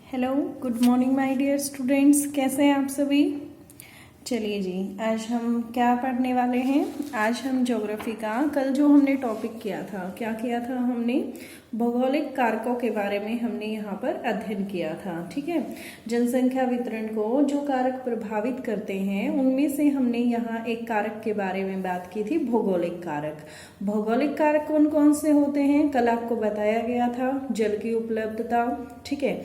Hello, good morning my dear students. कैसे हैं आप सभी? चलिए जी, आज हम क्या पढ़ने वाले हैं। आज हम ज्योग्राफी का कल जो हमने टॉपिक किया था, क्या किया था हमने, भौगोलिक कारकों के बारे में हमने यहाँ पर अध्ययन किया था। ठीक है, जनसंख्या वितरण को जो कारक प्रभावित करते हैं उनमें से हमने यहाँ एक कारक के बारे में बात की थी, भौगोलिक कारक। भौगोलिक कारक कौन कौन से होते हैं कल आपको बताया गया था। जल की उपलब्धता, ठीक है,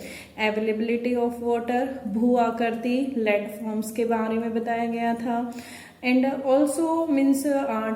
अवेलेबिलिटी ऑफ वाटर, भू आकृति, लैंडफॉर्म्स के बारे में बताया गया था। And also means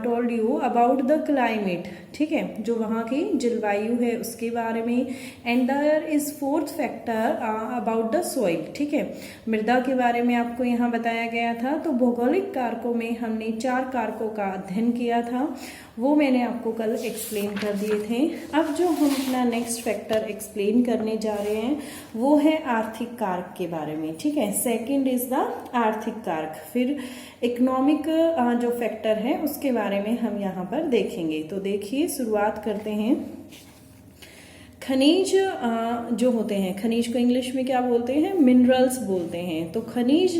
told you about the climate, ठीक है, जो वहाँ की जलवायु है उसके बारे में। And there is fourth factor about the soil, ठीक है, मृदा के बारे में आपको यहाँ बताया गया था। तो भौगोलिक कारकों में हमने 4 कारकों का अध्ययन किया था, वो मैंने आपको कल एक्सप्लेन कर दिए थे। अब जो हम अपना नेक्स्ट फैक्टर एक्सप्लेन करने जा रहे हैं वो है आर्थिक कारक के बारे में, ठीक है। सेकंड इज द आर्थिक कारक, फिर इकोनॉमिक जो फैक्टर है उसके बारे में हम यहाँ पर देखेंगे। तो देखिए, शुरुआत करते हैं। खनिज जो होते हैं, खनिज को इंग्लिश में क्या बोलते हैं, मिनरल्स बोलते हैं। तो खनिज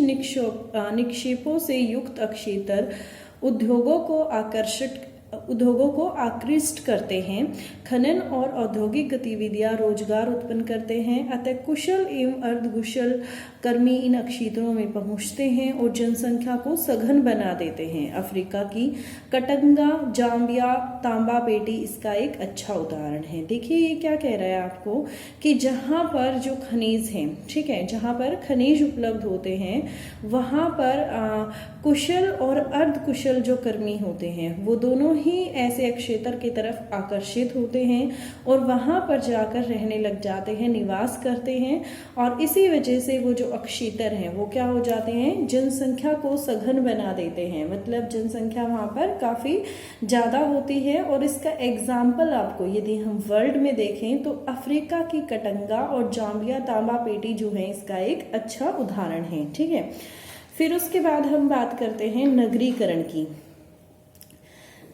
निक्षेपों से युक्त अक्षेत्र उद्योगों को आकृष्ट करते हैं। खनन और औद्योगिक गतिविधियां रोजगार उत्पन्न करते हैं। अतः कुशल एवं अर्धकुशल कर्मी इन क्षेत्रों में पहुंचते हैं और जनसंख्या को सघन बना देते हैं। अफ्रीका की कटंगा, जाम्बिया, तांबा पेटी इसका एक अच्छा उदाहरण है। देखिए ये क्या कह रहा है आपको कि जहां पर जो खनिज हैं, ठीक है, जहां पर खनिज उपलब्ध होते हैं वहां पर कुशल और अर्धकुशल जो कर्मी होते हैं वो दोनों ही ऐसे क्षेत्र की तरफ आकर्षित होते हैं और वहां पर जाकर रहने लग जाते हैं, निवास करते हैं। और इसी वजह से वो जो क्षेत्र हैं वो क्या हो जाते हैं, जनसंख्या को सघन बना देते हैं। मतलब जनसंख्या वहां पर काफी ज्यादा होती है। और इसका एग्जाम्पल आपको यदि हम वर्ल्ड में देखें तो अफ्रीका की कटंगा और जाम्बिया तांबा पेटी जो है इसका एक अच्छा उदाहरण है, ठीक है। फिर उसके बाद हम बात करते हैं नगरीकरण की।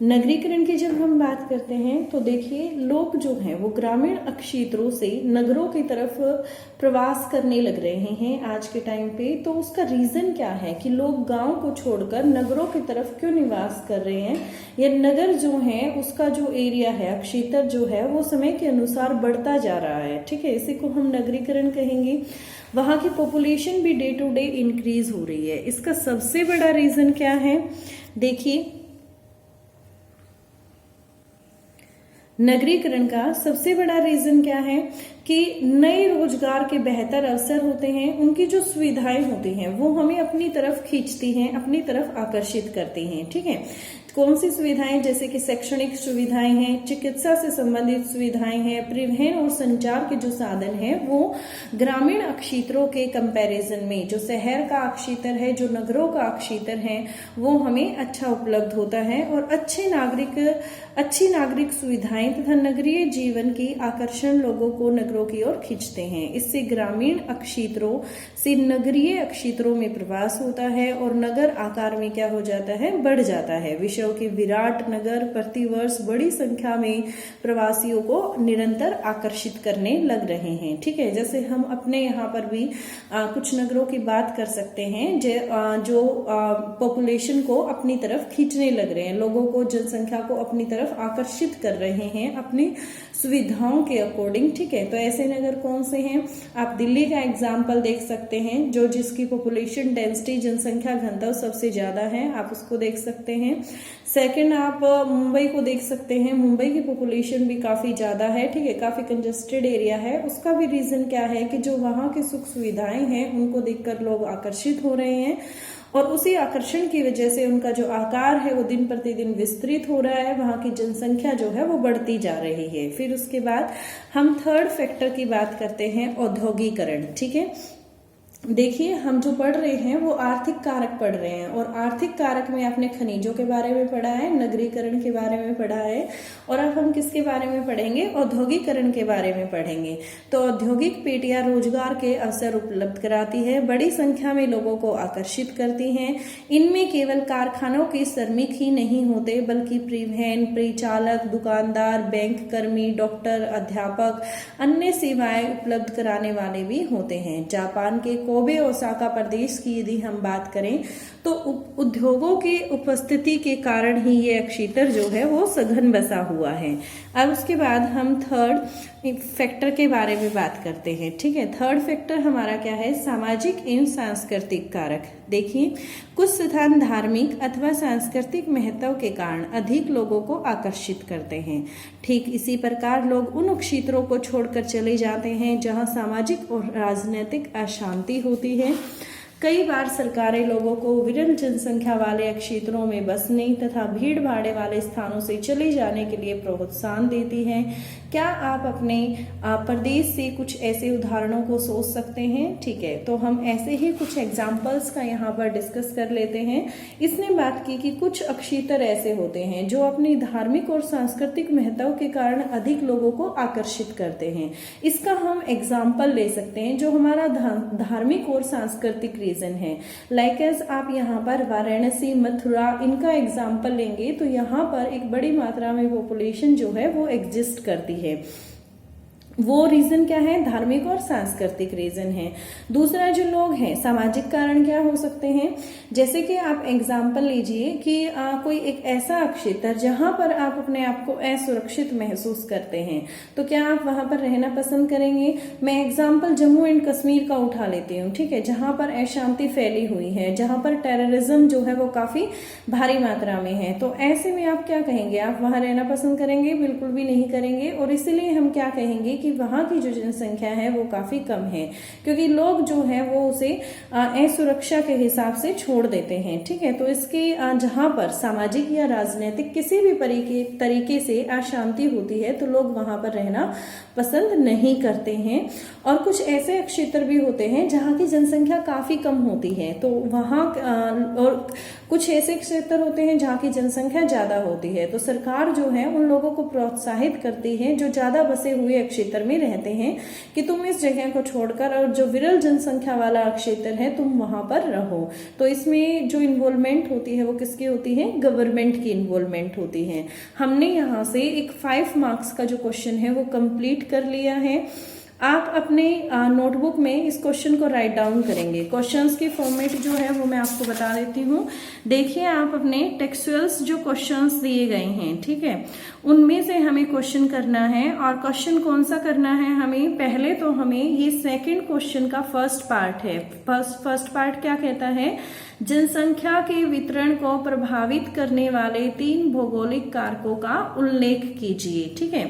नगरीकरण की जब हम बात करते हैं तो देखिए, लोग जो हैं वो ग्रामीण क्षेत्रों से नगरों की तरफ प्रवास करने लग रहे हैं आज के टाइम पे। तो उसका रीजन क्या है कि लोग गांव को छोड़कर नगरों की तरफ क्यों निवास कर रहे हैं। या नगर जो है उसका जो एरिया है, क्षेत्र जो है वो समय के अनुसार बढ़ता जा रहा है, ठीक है, इसी को हम नगरीकरण कहेंगे। वहां की पॉपुलेशन भी डे टू डे इंक्रीज हो रही है। इसका सबसे बड़ा रीजन क्या है, देखिए नगरीकरण का सबसे बड़ा रीजन क्या है कि नए रोजगार के बेहतर अवसर होते हैं। उनकी जो सुविधाएं होती हैं वो हमें अपनी तरफ खींचती हैं, अपनी तरफ आकर्षित करती हैं, ठीक है। कौन सी सुविधाएं, जैसे कि शैक्षणिक सुविधाएं हैं, चिकित्सा से संबंधित सुविधाएं हैं, परिवहन और संचार के जो साधन हैं वो ग्रामीण क्षेत्रों के कंपैरिजन में जो शहर का क्षेत्र है, जो नगरों का क्षेत्र है वो हमें अच्छा उपलब्ध होता है। और अच्छी नागरिक सुविधाएं तथा नगरीय जीवन की आकर्षण लोगों को नगरों की ओर खींचते हैं। इससे ग्रामीण क्षेत्रों से नगरीय क्षेत्रों में प्रवास होता है और नगर आकार में क्या हो जाता है, बढ़ जाता है। विश्व के विराट नगर प्रतिवर्ष बड़ी संख्या में प्रवासियों को निरंतर आकर्षित करने लग रहे हैं, ठीक है। जैसे हम अपने यहाँ पर भी कुछ नगरों की बात कर सकते हैं जो पॉपुलेशन को अपनी तरफ खींचने लग रहे हैं, लोगों को, जनसंख्या को अपनी तरफ आकर्षित कर रहे हैं अपनी सुविधाओं के अकॉर्डिंग, ठीक है। तो ऐसे नगर कौन से हैं, आप दिल्ली का एग्जाम्पल देख सकते हैं, जो जिसकी पॉपुलेशन डेंसिटी, जनसंख्या घनत्व सबसे ज्यादा है, आप उसको देख सकते हैं। सेकंड आप मुंबई को देख सकते हैं, मुंबई की पॉपुलेशन भी काफी ज्यादा है, ठीक है, काफी कंजेस्टेड एरिया है। उसका भी रीजन क्या है कि जो वहां की सुख सुविधाएं हैं उनको देखकर लोग आकर्षित हो रहे हैं और उसी आकर्षण की वजह से उनका जो आकार है वो दिन प्रतिदिन विस्तृत हो रहा है, वहां की जनसंख्या जो है वो बढ़ती जा रही है। फिर उसके बाद हम थर्ड फैक्टर की बात करते हैं, औद्योगिकरण, ठीक है। देखिए, हम जो पढ़ रहे हैं वो आर्थिक कारक पढ़ रहे हैं, और आर्थिक कारक में आपने खनिजों के बारे में पढ़ा है, नगरीकरण के बारे में पढ़ा है, और अब हम किसके बारे में पढ़ेंगे? औद्योगिकरण के बारे में पढ़ेंगे। तो औद्योगिक पेटियां रोजगार के अवसर उपलब्ध कराती है, बड़ी संख्या में लोगों को आकर्षित करती हैं। इनमें केवल कारखानों के श्रमिक ही नहीं होते, बल्कि परिवहन, परिचालक, दुकानदार, बैंक कर्मी, डॉक्टर, अध्यापक, अन्य सेवाएं उपलब्ध कराने वाले भी होते हैं। जापान के कोबे ओसाका प्रदेश की यदि हम बात करें तो उद्योगों की उपस्थिति के कारण ही ये क्षेत्र जो है वो सघन बसा हुआ है। अब उसके बाद हम थर्ड फैक्टर के बारे में बात करते हैं। ठीक है, थर्ड फैक्टर हमारा क्या है? सामाजिक एवं सांस्कृतिक कारक। देखिए, कुछ स्थान धार्मिक अथवा सांस्कृतिक महत्व के कारण अधिक लोगों को आकर्षित करते हैं। ठीक इसी प्रकार लोग उन क्षेत्रों को छोड़कर चले जाते हैं जहां सामाजिक और राजनीतिक अशांति होती है। कई बार सरकारें लोगों को विरल जनसंख्या वाले क्षेत्रों में बसने तथा भीड़ भाड़ वाले स्थानों से चले जाने के लिए प्रोत्साहन देती हैं। क्या आप अपने प्रदेश से कुछ ऐसे उदाहरणों को सोच सकते हैं? ठीक है, तो हम ऐसे ही कुछ एग्जाम्पल्स का यहाँ पर डिस्कस कर लेते हैं। इसने बात की कि कुछ क्षेत्र ऐसे होते हैं जो अपनी धार्मिक और सांस्कृतिक महत्व के कारण अधिक लोगों को आकर्षित करते हैं। इसका हम एग्जाम्पल ले सकते हैं जो हमारा धार्मिक और सांस्कृतिक रीजन है। लाइक एज आप यहाँ पर वाराणसी, मथुरा, इनका एग्जाम्पल लेंगे तो यहाँ पर एक बड़ी मात्रा में पॉपुलेशन जो है वो एग्जिस्ट करती है। वो रीजन क्या है? धार्मिक और सांस्कृतिक रीजन है। दूसरा जो लोग हैं, सामाजिक कारण क्या हो सकते हैं? जैसे कि आप एग्जाम्पल लीजिए कि कोई एक ऐसा क्षेत्र जहां पर आप अपने आप को असुरक्षित महसूस करते हैं, तो क्या आप वहां पर रहना पसंद करेंगे? मैं एग्जाम्पल जम्मू एंड कश्मीर का उठा लेती हूँ। ठीक है, जहां पर अशांति फैली हुई है, जहां पर टेररिज्म जो है वो काफी भारी मात्रा में है, तो ऐसे में आप क्या कहेंगे? आप वहां रहना पसंद करेंगे? बिल्कुल भी नहीं करेंगे। और इसीलिए हम क्या कहेंगे कि वहां की जो जनसंख्या है वो काफी कम है, क्योंकि लोग जो है वो उसे असुरक्षा के हिसाब से छोड़ देते हैं। ठीक है, तो इसके जहां पर सामाजिक या राजनीतिक किसी भी तरीके से अशांति होती है तो लोग वहां पर रहना पसंद नहीं करते हैं। और कुछ ऐसे क्षेत्र भी होते हैं जहां की जनसंख्या काफी कम होती है, तो वहां और कुछ ऐसे क्षेत्र होते हैं जहां की जनसंख्या ज्यादा होती है, तो सरकार जो है उन लोगों को प्रोत्साहित करती है जो ज्यादा बसे हुए क्षेत्र में रहते हैं कि तुम इस जगह को छोड़कर और जो विरल जनसंख्या वाला क्षेत्र है तुम वहां पर रहो। तो इसमें जो इन्वॉल्वमेंट होती है वो किसकी होती है? गवर्नमेंट की इन्वॉल्वमेंट होती है। हमने यहाँ से एक 5 मार्क्स का जो क्वेश्चन है वो कंप्लीट कर लिया है। आप अपने नोटबुक में इस क्वेश्चन को राइट डाउन करेंगे। क्वेश्चंस की फॉर्मेट जो है वो मैं आपको बता देती हूँ। देखिए, आप अपने टेक्सचुअल्स जो क्वेश्चंस दिए गए हैं, ठीक है, उनमें से हमें क्वेश्चन करना है। और क्वेश्चन कौन सा करना है हमें? पहले तो हमें ये सेकंड क्वेश्चन का फर्स्ट पार्ट है। फर्स्ट पार्ट क्या कहता है? जनसंख्या के वितरण को प्रभावित करने वाले 3 भौगोलिक कारकों का उल्लेख कीजिए। ठीक है,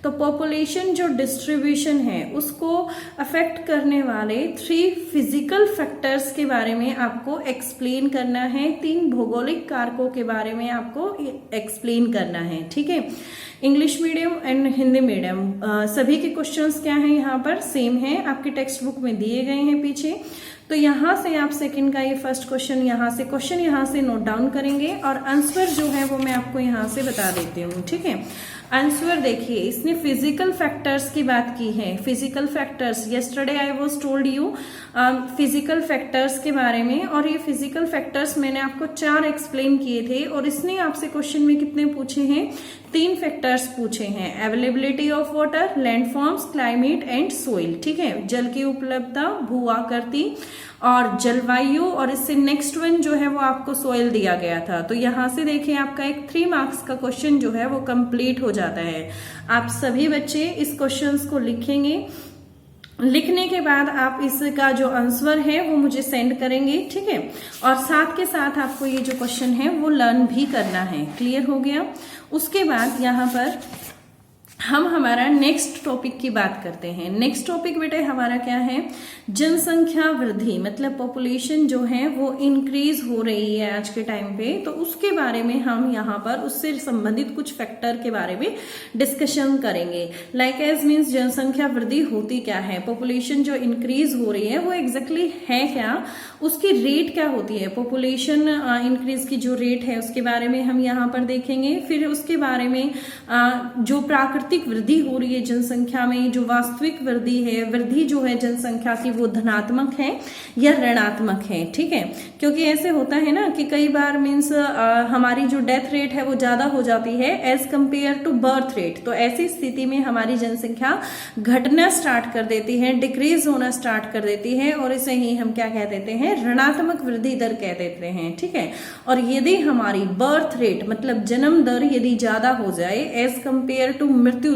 तो पॉपुलेशन जो डिस्ट्रीब्यूशन है उसको अफेक्ट करने वाले 3 फिजिकल फैक्टर्स के बारे में आपको एक्सप्लेन करना है। 3 भौगोलिक कारकों के बारे में आपको एक्सप्लेन करना है। ठीक है, English medium and Hindi medium सभी के क्वेश्चंस क्या हैं यहाँ पर? सेम है, आपके टेक्स्ट बुक में दिए गए हैं पीछे। तो यहाँ से आप सेकंड का ये फर्स्ट क्वेश्चन यहाँ से नोट डाउन करेंगे और आंसर जो है वो मैं आपको यहाँ से बता देती हूँ। ठीक है, आंसर देखिए, इसने फिजिकल फैक्टर्स की बात की है। Physical factors, yesterday I was told you physical factors के बारे में, और ये फिजिकल फैक्टर्स मैंने आपको 4 एक्सप्लेन किए थे। और इसने आपसे क्वेश्चन में कितने पूछे हैं? 3 फैक्टर्स पूछे हैं, availability of water, landforms, climate and soil. ठीक है, जल की उपलब्धता, भू आकृति और जलवायु, और इससे नेक्स्ट वन जो है वो आपको सोइल दिया गया था। तो यहाँ से देखिए, आपका एक 3 मार्क्स का क्वेश्चन जो है वो कंप्लीट हो जाता है। आप सभी बच्चे इस क्वेश्चंस को लिखेंगे। लिखने के बाद आप इसका जो आंसर है वो मुझे सेंड करेंगे। ठीक है, और साथ के साथ आपको ये जो क्वेश्चन है वो लर्न भी करना है। क्लियर हो गया? उसके बाद यहाँ पर हम हमारा नेक्स्ट टॉपिक की बात करते हैं। नेक्स्ट टॉपिक बेटे हमारा क्या है, जनसंख्या वृद्धि, मतलब पॉपुलेशन जो है वो इंक्रीज हो रही है आज के टाइम पे, तो उसके बारे में हम यहाँ पर उससे संबंधित कुछ फैक्टर के बारे में डिस्कशन करेंगे। लाइक एज मीन्स जनसंख्या वृद्धि होती क्या है, पॉपुलेशन जो इंक्रीज हो रही है वो एग्जैक्टली है क्या, उसकी रेट क्या होती है, पॉपुलेशन इंक्रीज की जो रेट है उसके बारे में हम यहाँ पर देखेंगे। फिर उसके बारे में जो प्राकृतिक वृद्धि हो रही है जनसंख्या में, जो वास्तविक वृद्धि है, वृद्धि जो है जनसंख्या की वो धनात्मक है या ऋणात्मक है, ठीक है। क्योंकि ऐसे होता है ना कि कई बार मीन्स हमारी जो डेथ रेट है वो ज्यादा हो जाती है as compare to birth rate, तो ऐसी स्थिति में हमारी जनसंख्या घटना स्टार्ट कर देती है, डिक्रीज होना स्टार्ट कर देती है, और इसे ही हम क्या कह देते हैं, ऋणात्मक वृद्धि दर कह देते हैं, ठीक है। और यदि हमारी बर्थ रेट मतलब जन्म दर यदि ज्यादा हो जाए एज कंपेयर टू मृत्यु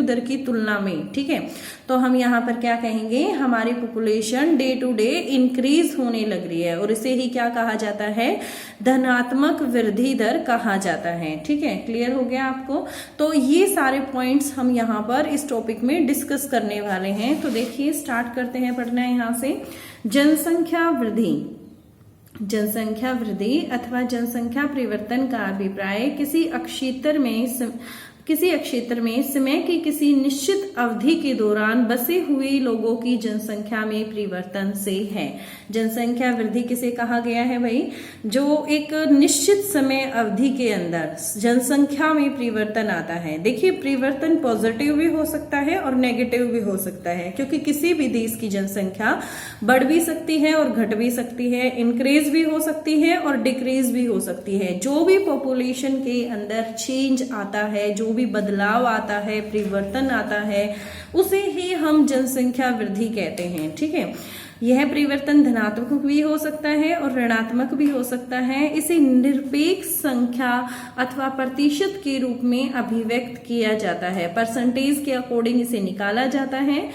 दर की तुलना में, ठीक है, तो हम यहाँ पर क्या कहेंगे, हमारी population day to day increase होने लग रही है, और इसे ही क्या कहा जाता है, धनात्मक वृद्धि दर कहा जाता है, ठीक है। क्लियर हो गया आपको। तो ये सारे पॉइंट्स हम यहाँ पर इस टॉपिक में डिस्कस करने वाले हैं। तो देखिए स्टार्ट करते हैं पढ़ना यहाँ से। जनसंख्या वृद्धि, जनसंख्या वृद्धि अथवा जनसंख्या परिवर्तन का अभिप्राय किसी क्षेत्र में समय की किसी निश्चित अवधि के दौरान बसे हुए लोगों की जनसंख्या में परिवर्तन से है। जनसंख्या वृद्धि किसे कहा गया है भाई, जो एक निश्चित समय अवधि के अंदर जनसंख्या में परिवर्तन आता है। देखिए परिवर्तन पॉजिटिव भी हो सकता है और नेगेटिव भी हो सकता है, क्योंकि किसी भी देश की जनसंख्या बढ़ भी सकती है और घट भी सकती है, इंक्रीज भी हो सकती है और डिक्रीज भी हो सकती है। जो भी पॉपुलेशन के अंदर चेंज आता है, जो भी बदलाव आता है, परिवर्तन आता है, उसे ही हम जनसंख्या वृद्धि कहते हैं, ठीक है। यह परिवर्तन धनात्मक भी हो सकता है और ऋणात्मक भी हो सकता है। इसे निरपेक्ष संख्या अथवा प्रतिशत के रूप में अभिव्यक्त किया जाता है, परसेंटेज के अकॉर्डिंग इसे निकाला जाता है।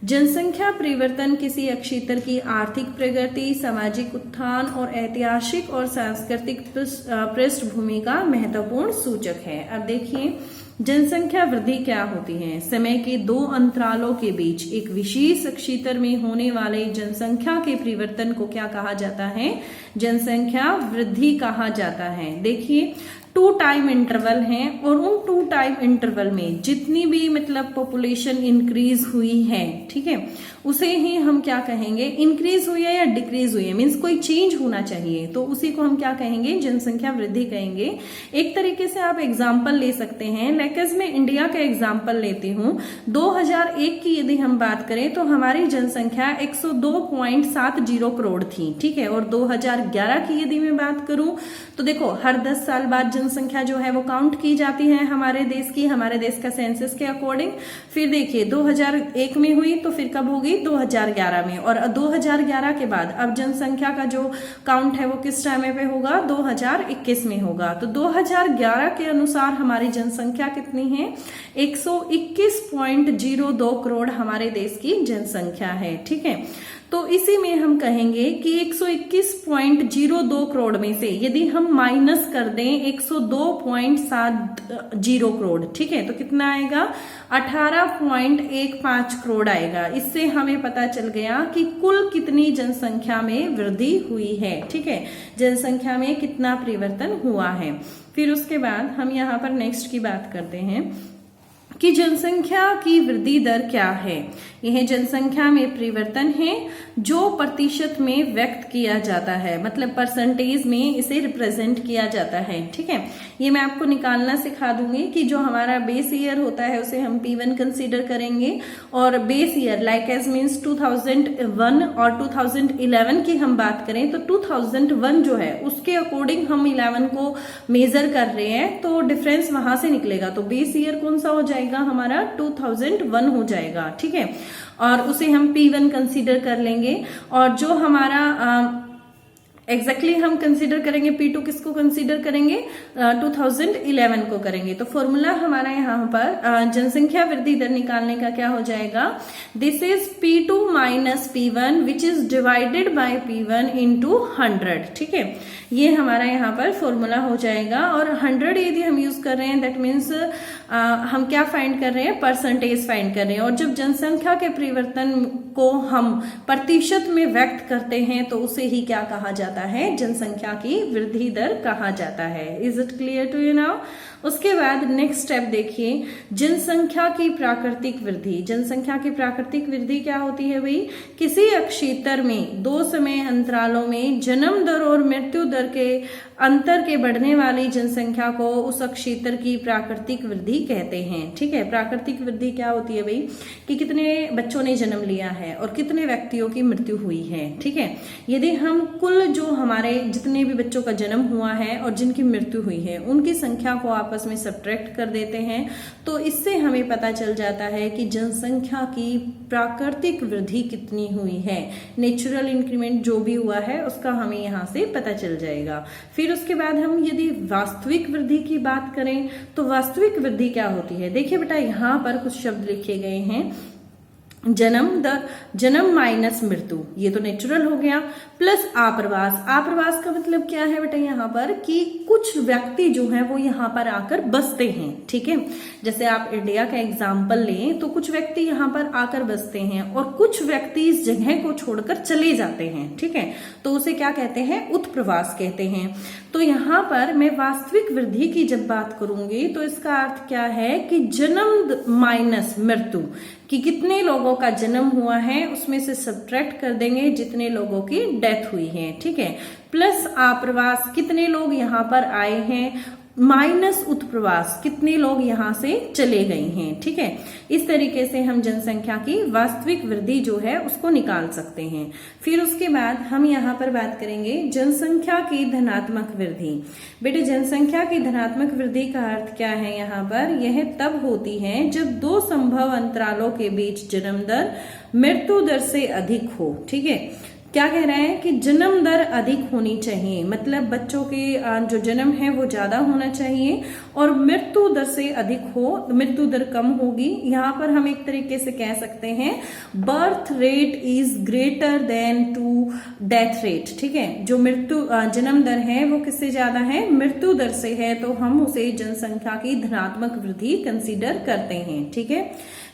जनसंख्या परिवर्तन किसी क्षेत्र की आर्थिक प्रगति, सामाजिक उत्थान और ऐतिहासिक और सांस्कृतिक पृष्ठभूमि का महत्वपूर्ण सूचक है। अब देखिए जनसंख्या वृद्धि क्या होती है, समय के दो अंतरालों के बीच एक विशेष क्षेत्र में होने वाले जनसंख्या के परिवर्तन को क्या कहा जाता है, जनसंख्या वृद्धि कहा जाता है। देखिए 2 टाइम इंटरवल हैं और उन 2 टाइम इंटरवल में जितनी भी मतलब पॉपुलेशन इंक्रीज हुई है, ठीक है, उसे ही हम क्या कहेंगे, इंक्रीज हुई है या डिक्रीज हुई है, मीन्स कोई चेंज होना चाहिए, तो उसी को हम क्या कहेंगे, जनसंख्या वृद्धि कहेंगे। एक तरीके से आप एग्जाम्पल ले सकते हैं, लाइक मैं इंडिया का एग्जाम्पल लेती हूँ। 2001 की यदि हम बात करें तो हमारी जनसंख्या 102.70 करोड़ थी, ठीक है, और 2011 की यदि मैं बात करूं तो देखो हर 10 साल बाद जनसंख्या जो है वो काउंट की जाती है हमारे देश की, हमारे देश का सेंसस के अकॉर्डिंग। फिर देखिए 2001 में हुई तो फिर कब होगी, 2011 में, और 2011 के बाद अब जनसंख्या का जो काउंट है वो किस टाइम पे होगा, 2021 में होगा। तो 2011 के अनुसार हमारी जनसंख्या कितनी है, 121.02 करोड़ हमारे देश की जनसंख्या है, ठीक है। तो इसी में हम कहेंगे कि 121.02 करोड़ में से यदि हम माइनस कर दें 102.70 करोड़, ठीक है, तो कितना आएगा, 18.15 करोड़ आएगा। इससे हमें पता चल गया कि कुल कितनी जनसंख्या में वृद्धि हुई है, ठीक है, जनसंख्या में कितना परिवर्तन हुआ है। फिर उसके बाद हम यहाँ पर नेक्स्ट की बात करते हैं कि जनसंख्या की वृद्धि दर क्या है। यह जनसंख्या में परिवर्तन है जो प्रतिशत में व्यक्त किया जाता है, मतलब परसेंटेज में इसे रिप्रेजेंट किया जाता है, ठीक है। ये मैं आपको निकालना सिखा दूंगी कि जो हमारा बेस ईयर होता है उसे हम P1 कंसीडर करेंगे, और base year like as means 2001 और 2011 की हम बात करें तो 2001 जो है उसके अकॉर्डिंग हम 11 को मेजर कर रहे हैं, तो डिफरेंस वहां से निकलेगा। तो बेस ईयर कौन सा हो जाएगा, हमारा 2001 हो जाएगा, ठीक है, और उसे हम P1 कंसीडर कर लेंगे। और जो हमारा एग्जैक्टली हम कंसीडर करेंगे P2 किसको कंसीडर करेंगे 2011 को करेंगे। तो फॉर्मूला हमारा यहाँ पर जनसंख्या वृद्धि दर निकालने का क्या हो जाएगा, this is P2 minus P1 which is divided by P1 into 100। ठीक है, ये हमारा यहाँ पर फॉर्मूला हो जाएगा। और 100 यदि हम यूज कर रहे हैं दैट मीन्स हम क्या फाइंड कर रहे हैं, परसेंटेज फाइंड कर रहे हैं। और जब जनसंख्या के परिवर्तन को हम प्रतिशत में व्यक्त करते हैं तो उसे ही क्या कहा जाता है, जनसंख्या की वृद्धि दर कहा जाता है। Is it clear to you now? उसके बाद नेक्स्ट स्टेप देखिए, जनसंख्या की प्राकृतिक वृद्धि। जनसंख्या की प्राकृतिक वृद्धि क्या होती है भाई, किसी क्षेत्र में 2 समय अंतरालों में जन्म दर और मृत्यु दर के अंतर के बढ़ने वाली जनसंख्या को उस क्षेत्र की प्राकृतिक वृद्धि कहते हैं। ठीक है, प्राकृतिक वृद्धि क्या होती है भाई, कि कितने बच्चों ने जन्म लिया है और कितने व्यक्तियों की मृत्यु हुई है। ठीक है, यदि हम कुल जो हमारे जितने भी बच्चों का जन्म हुआ है और जिनकी मृत्यु हुई है उनकी संख्या को आपस में सब्ट्रैक्ट कर देते हैं तो इससे हमें पता चल जाता है कि जनसंख्या की प्राकृतिक वृद्धि कितनी हुई है। नेचुरल इंक्रीमेंट जो भी हुआ है उसका हमें यहाँ से पता चल जाएगा। फिर उसके बाद हम यदि वास्तविक वृद्धि की बात करें तो वास्तविक वृद्धि क्या होती है, देखिए बेटा यहाँ पर कुछ शब्द लिखे गए हैं, जन्म माइनस मृत्यु, ये तो नेचुरल हो गया, प्लस आप्रवास। आप्रवास का मतलब क्या है बेटा यहाँ पर, कि कुछ व्यक्ति जो हैं वो यहाँ पर आकर बसते हैं। ठीक है, जैसे आप इंडिया का एग्जाम्पल लें तो कुछ व्यक्ति यहाँ पर आकर बसते हैं और कुछ व्यक्ति इस जगह को छोड़कर चले जाते हैं। ठीक है, तो उसे क्या कहते हैं, उत्प्रवास कहते हैं। तो यहाँ पर मैं वास्तविक वृद्धि की जब बात करूंगी तो इसका अर्थ क्या है कि जन्म माइनस मृत्यु, कि कितने लोगों का जन्म हुआ है उसमें से सब्ट्रैक्ट कर देंगे जितने लोगों की डेथ हुई है। ठीक है, प्लस आप्रवास, कितने लोग यहाँ पर आए हैं, माइनस उत्प्रवास, कितने लोग यहाँ से चले गए हैं। ठीक है, इस तरीके से हम जनसंख्या की वास्तविक वृद्धि जो है उसको निकाल सकते हैं। फिर उसके बाद हम यहाँ पर बात करेंगे जनसंख्या की धनात्मक वृद्धि। बेटे जनसंख्या की धनात्मक वृद्धि का अर्थ क्या है, यहाँ पर यह तब होती है जब 2 संभव अंतरालों के बीच जन्म दर मृत्यु दर से अधिक हो। ठीक है, क्या कह रहा है कि जन्म दर अधिक होनी चाहिए, मतलब बच्चों के जो जन्म है वो ज्यादा होना चाहिए और मृत्यु दर से अधिक हो, मृत्यु दर कम होगी। यहाँ पर हम एक तरीके से कह सकते हैं birth rate is greater than to death rate. ठीक है, जो जन्म दर है वो किससे ज्यादा है, मृत्यु दर से है, तो हम उसे जनसंख्या की धनात्मक वृद्धि कंसीडर करते हैं। ठीक है,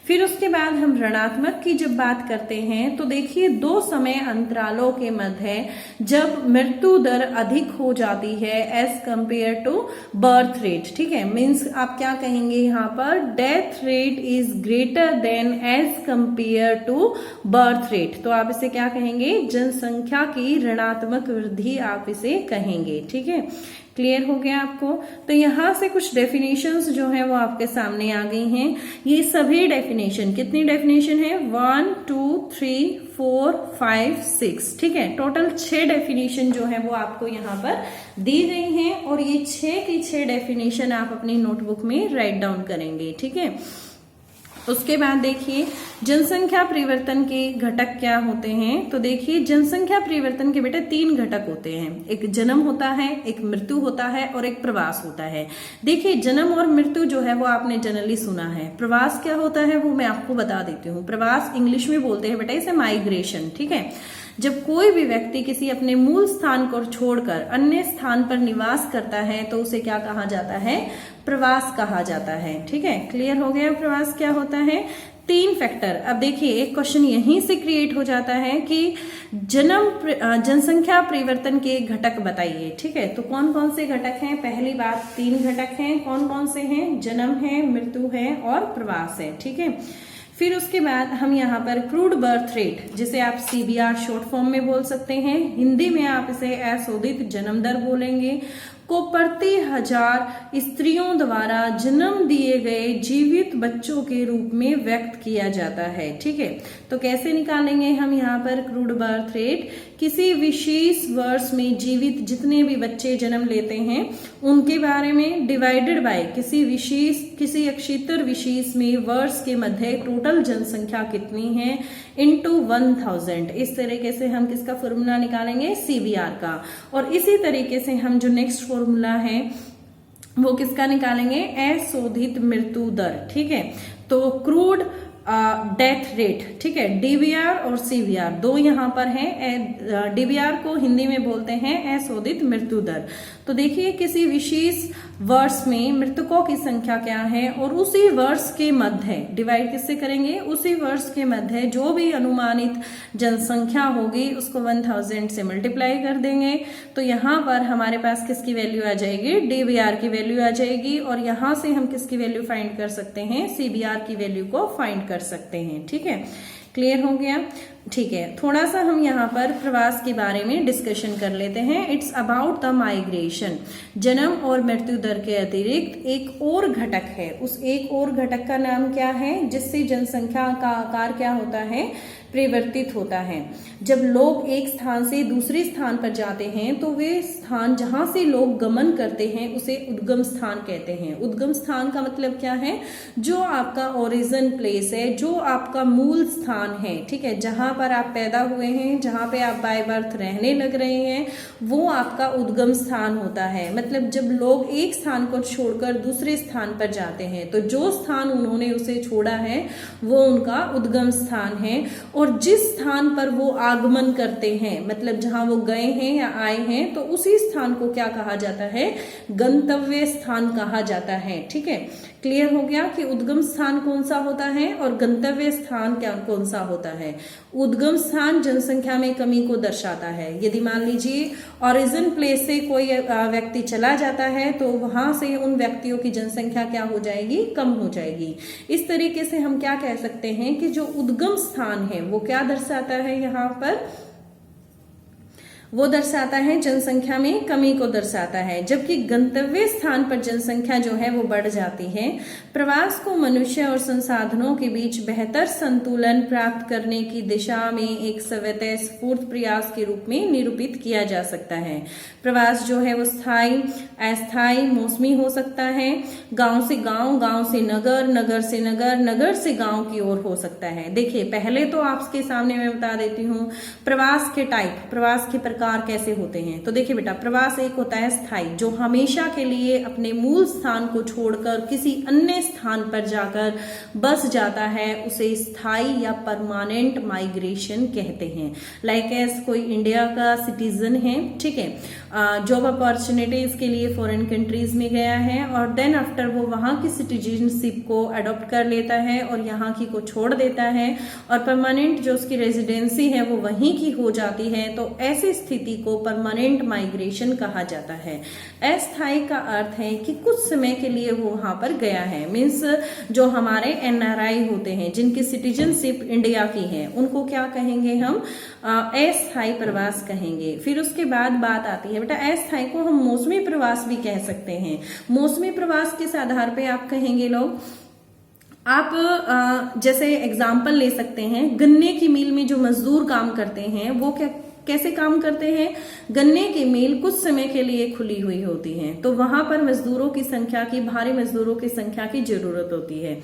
फिर उसके बाद हम ऋणात्मक की जब बात करते हैं तो देखिए 2 समय अंतरालों के मध्य जब मृत्यु दर अधिक हो जाती है as compare to birth rate. ठीक है, मीन्स आप क्या कहेंगे यहाँ पर, death rate is greater than as compare to birth rate. तो आप इसे क्या कहेंगे, जनसंख्या की ऋणात्मक वृद्धि आप इसे कहेंगे। ठीक है, क्लियर हो गया आपको? तो यहाँ से कुछ डेफिनेशंस जो है वो आपके सामने आ गई हैं। ये सभी डेफिनेशन, कितनी डेफिनेशन है, 1 2 3 4 5 6। ठीक है, टोटल 6 डेफिनेशन जो है वो आपको यहाँ पर दी गई हैं और ये 6 की 6 डेफिनेशन आप अपनी नोटबुक में राइट डाउन करेंगे। ठीक है, उसके बाद देखिए जनसंख्या परिवर्तन के घटक क्या होते हैं। तो देखिए जनसंख्या परिवर्तन के बेटे 3 घटक होते हैं, एक जन्म होता है, एक मृत्यु होता है और एक प्रवास होता है। देखिए जन्म और मृत्यु जो है वो आपने जनरली सुना है, प्रवास क्या होता है वो मैं आपको बता देती हूँ। प्रवास इंग्लिश में बोलते हैं बेटा इसे माइग्रेशन। ठीक है, जब कोई भी व्यक्ति किसी अपने मूल स्थान को छोड़कर अन्य स्थान पर निवास करता है तो उसे क्या कहा जाता है, प्रवास कहा जाता है। ठीक है, क्लियर हो गया प्रवास क्या होता है। 3 फैक्टर, अब देखिए एक क्वेश्चन यहीं से क्रिएट हो जाता है कि जनसंख्या परिवर्तन के घटक बताइए। ठीक है, तो कौन कौन से घटक हैं, पहली बात 3 घटक हैं, कौन कौन से हैं, जन्म है, मृत्यु है और प्रवास है। ठीक है, फिर उसके बाद हम यहाँ पर क्रूड बर्थ रेट, जिसे आप CBR शॉर्ट फॉर्म में बोल सकते हैं, हिंदी में आप इसे अशोधित जन्म दर बोलेंगे, को प्रति 1000 स्त्रियों द्वारा जन्म दिए गए जीवित बच्चों के रूप में व्यक्त किया जाता है। ठीक है, तो कैसे निकालेंगे हम यहाँ पर क्रूड बर्थ रेट? किसी विशेष वर्ष में जीवित जितने भी बच्चे जन्म लेते हैं उनके बारे में डिवाइडेड बाय किसी अक्षितर विशेष में वर्ष के मध्य टोटल जनसंख्या कितनी है इनटू 1000। इस तरीके से हम किसका फॉर्मूला निकालेंगे? सीबीआर का। और इसी तरीके से हम जो नेक्स्ट फॉर्मूला है वो किसका निकालेंगे? अशोधित मृत्यु दर। ठीक है, तो क्रूड डेथ रेट, ठीक है, डीबीआर और सीबीआर दो यहाँ पर है। डीबीआर को हिंदी में बोलते हैं अशोधित मृत्यु दर। तो देखिए किसी विशेष वर्ष में मृतकों की संख्या क्या है और उसी वर्ष के मध्य डिवाइड किससे करेंगे? उसी वर्ष के मध्य जो भी अनुमानित जनसंख्या होगी उसको 1000 से मल्टीप्लाई कर देंगे। तो यहाँ पर हमारे पास किसकी वैल्यू आ जाएगी? डीबीआर की वैल्यू आ जाएगी। और यहाँ से हम किसकी वैल्यू फाइंड कर सकते हैं? सीबीआर की वैल्यू को फाइंड कर सकते हैं। ठीक है, क्लियर हो गया? ठीक है, थोड़ा सा हम यहाँ पर प्रवास के बारे में डिस्कशन कर लेते हैं। It's about the migration. जन्म और मृत्यु दर के अतिरिक्त एक और घटक है, उस एक और घटक का नाम क्या है? जिससे जनसंख्या का आकार क्या होता है? परिवर्तित होता है। जब लोग एक स्थान से दूसरे स्थान पर जाते हैं तो वे स्थान जहां से लोग गमन करते हैं उसे उद्गम स्थान कहते हैं। उद्गम स्थान का मतलब क्या है? जो आपका ओरिजिन प्लेस है, जो आपका मूल स्थान है, ठीक है, जहां पर आप पैदा हुए हैं, जहां पे आप बाय बर्थ रहने लग रहे हैं, वो आपका उद्गम स्थान होता है। मतलब जब लोग एक स्थान को छोड़कर दूसरे स्थान पर जाते हैं तो जो स्थान उन्होंने उसे छोड़ा है वो उनका उद्गम स्थान है। और जिस स्थान पर वो आगमन करते हैं, मतलब जहां वो गए हैं या आए हैं, तो उसी स्थान को क्या कहा जाता है? गंतव्य स्थान कहा जाता है। ठीक है, क्लियर हो गया कि उद्गम स्थान कौन सा होता है और गंतव्य स्थान क्या कौन सा होता है? उद्गम स्थान जनसंख्या में कमी को दर्शाता है। यदि मान लीजिए ओरिजिन प्लेस से कोई व्यक्ति चला जाता है तो वहां से उन व्यक्तियों की जनसंख्या क्या हो जाएगी? कम हो जाएगी। इस तरीके से हम क्या कह सकते हैं कि जो उद्गम स्थान है वो क्या दर्शाता है? यहाँ पर वो दर्शाता है जनसंख्या में कमी को दर्शाता है, जबकि गंतव्य स्थान पर जनसंख्या जो है वो बढ़ जाती है। प्रवास को मनुष्य और संसाधनों के बीच बेहतर संतुलन प्राप्त करने की दिशा में एक स्वतः स्फूर्त प्रयास के रूप में निरूपित किया जा सकता है। प्रवास जो है वो स्थायी, अस्थायी, मौसमी हो सकता है। गांव से गांव, गांव से नगर, नगर से नगर, नगर से गांव की ओर हो सकता है। देखिए पहले तो आपके सामने मैं बता देती हूँ प्रवास के टाइप, प्रवास के प्रकार कैसे होते हैं। तो देखिए बेटा, प्रवास एक होता है स्थायी, जो हमेशा के लिए अपने मूल स्थान को छोड़कर किसी अन्य स्थान पर जाकर बस जाता है, उसे स्थायी या परमानेंट माइग्रेशन कहते हैं। लाइक एज कोई इंडिया का सिटीजन है, ठीक है, जॉब अपॉर्चुनिटीज के लिए फॉरेन कंट्रीज में गया है और देन आफ्टर वो वहां की सिटीजनशिप को अडॉप्ट कर लेता है और यहाँ की को छोड़ देता है और परमानेंट जो उसकी रेजिडेंसी है वो वहीं की हो जाती है, तो ऐसी स्थिति को परमानेंट माइग्रेशन कहा जाता है। अस्थायी का अर्थ है कि कुछ समय के लिए वो वहां पर गया है। मीन्स जो हमारे एनआरआई होते हैं जिनकी सिटीजनशिप इंडिया की है उनको क्या कहेंगे हम? अस्थायी प्रवास कहेंगे। फिर उसके बाद बात आती है बेटा, अस्थायी को हम मौसमी प्रवास भी कह सकते हैं। मौसमी प्रवास किस आधार पे आप कहेंगे लोग? आप जैसे एग्जाम्पल ले सकते हैं, गन्ने की मिल में जो मजदूर काम करते हैं वो कैसे काम करते हैं? गन्ने की मिल कुछ समय के लिए खुली हुई होती है, तो वहां पर मजदूरों की संख्या की, भारी मजदूरों की संख्या की जरूरत होती है।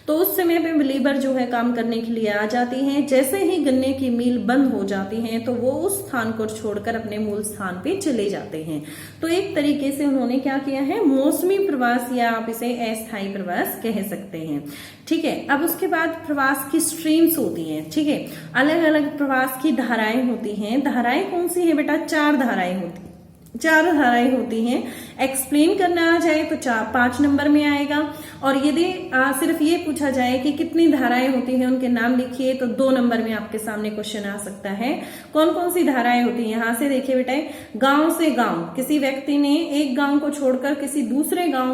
तो उस समय पे लेबर जो है काम करने के लिए आ जाती हैं। जैसे ही गन्ने की मिल बंद हो जाती है तो वो उस स्थान को छोड़कर अपने मूल स्थान पे चले जाते हैं। तो एक तरीके से उन्होंने क्या किया है? मौसमी प्रवास या आप इसे अस्थायी प्रवास कह सकते हैं। ठीक है, अब उसके बाद प्रवास की स्ट्रीम्स होती हैं। ठीक है, अलग अलग प्रवास की धाराएं होती हैं। धाराएं कौन सी है बेटा? चार धाराएं होती हैं। एक्सप्लेन करना आ जाए तो 5 नंबर में आएगा, और यदि सिर्फ ये पूछा जाए कि कितनी धाराएं होती हैं उनके नाम लिखिए तो 2 नंबर में आपके सामने क्वेश्चन आ सकता है। कौन कौन सी धाराएं होती हैं? यहाँ से देखिए बेटा, गांव से गांव, किसी व्यक्ति ने एक गांव को छोड़कर किसी दूसरे गांव